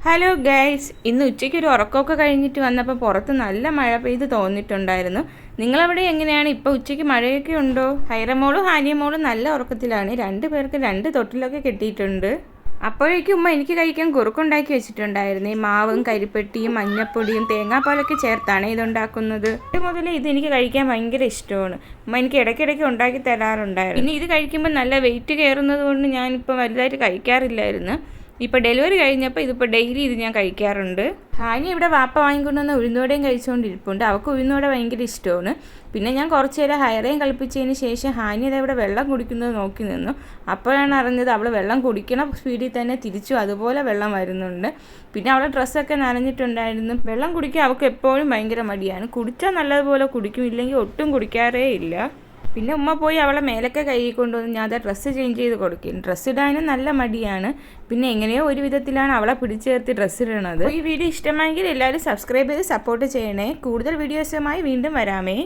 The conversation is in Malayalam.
ഹലോ ഗൈസ്, ഇന്ന് ഉച്ചയ്ക്ക് ഒരു ഉറക്കമൊക്കെ കഴിഞ്ഞിട്ട് വന്നപ്പോൾ പുറത്ത് നല്ല മഴ പെയ്ത് തോന്നിയിട്ടുണ്ടായിരുന്നു. നിങ്ങളവിടെ എങ്ങനെയാണ്? ഇപ്പോൾ ഉച്ചയ്ക്ക് മഴയൊക്കെ ഉണ്ടോ? ഹൈറമോളും ഹാനിയമോളും നല്ല ഉറക്കത്തിലാണ്. 2 പേർക്ക് 2 തൊട്ടിലൊക്കെ കെട്ടിയിട്ടുണ്ട്. അപ്പോഴേക്കും ഉമ്മ എനിക്ക് കഴിക്കാൻ കുറുക്കുണ്ടാക്കി വെച്ചിട്ടുണ്ടായിരുന്നു. ഈ മാവും കരിപ്പെട്ടിയും മഞ്ഞപ്പൊടിയും തേങ്ങാപ്പാലൊക്കെ ചേർത്താണ് ഇതുണ്ടാക്കുന്നത്. മുതലേ ഇതെനിക്ക് കഴിക്കാൻ ഭയങ്കര ഇഷ്ടമാണ്. ഉമ്മ എനിക്ക് ഇടയ്ക്കിടയ്ക്ക് ഉണ്ടാക്കി തരാറുണ്ടായിരുന്നു. പിന്നെ ഇത് കഴിക്കുമ്പോൾ നല്ല വെയിറ്റ് കയറുന്നത് കൊണ്ട് ഞാനിപ്പോൾ വലുതായിട്ട് കഴിക്കാറില്ലായിരുന്നു. ഇപ്പോൾ ഡെലിവറി കഴിഞ്ഞപ്പോൾ ഇതിപ്പോൾ ഡെയിലി ഇത് ഞാൻ കഴിക്കാറുണ്ട്. ഹാനി ഇവിടെ വാപ്പ വാങ്ങിക്കൊണ്ടുവന്ന ഉഴുന്നോടെയും കഴിച്ചുകൊണ്ടിരിപ്പുണ്ട്. അവൾക്ക് ഉഴുന്നോടെ ഭയങ്കര ഇഷ്ടമാണ്. പിന്നെ ഞാൻ കുറച്ച് നേരം ഹൈറേയും കളിപ്പിച്ചതിന് ശേഷം ഹാനി അതവിടെ വെള്ളം കുടിക്കുന്നത് നോക്കി നിന്നു. അപ്പോഴാണ് അറിഞ്ഞത് അവൾ വെള്ളം കുടിക്കണ സ്പീഡിൽ തന്നെ തിരിച്ചു അതുപോലെ വെള്ളം വരുന്നുണ്ട്. പിന്നെ അവളുടെ ഡ്രസ്സൊക്കെ നനഞ്ഞിട്ടുണ്ടായിരുന്നു. വെള്ളം കുടിക്കാൻ അവൾക്ക് എപ്പോഴും ഭയങ്കര മടിയാണ്. കുടിച്ചാൽ നല്ലതുപോലെ കുടിക്കും, ഇല്ലെങ്കിൽ ഒട്ടും കുടിക്കാറേ ഇല്ല. പിന്നെ ഉമ്മ പോയി അവളെ മേലൊക്കെ കഴുകി കൊണ്ടുവന്ന് ഞാൻ അത് ഡ്രസ്സ് ചേഞ്ച് ചെയ്ത് കൊടുക്കും. ഡ്രസ്സ് ഇടാനും നല്ല മടിയാണ്. പിന്നെ എങ്ങനെയോ ഒരു വിധത്തിലാണ് അവളെ പിടിച്ചു ചേർത്ത് ഡ്രസ്സ് ഇടണത്. ഈ വീഡിയോ ഇഷ്ടമായെങ്കിൽ എല്ലാവരും സബ്സ്ക്രൈബ് ചെയ്ത് സപ്പോർട്ട് ചെയ്യണേ. കൂടുതൽ വീഡിയോസുമായി വീണ്ടും വരാമേ.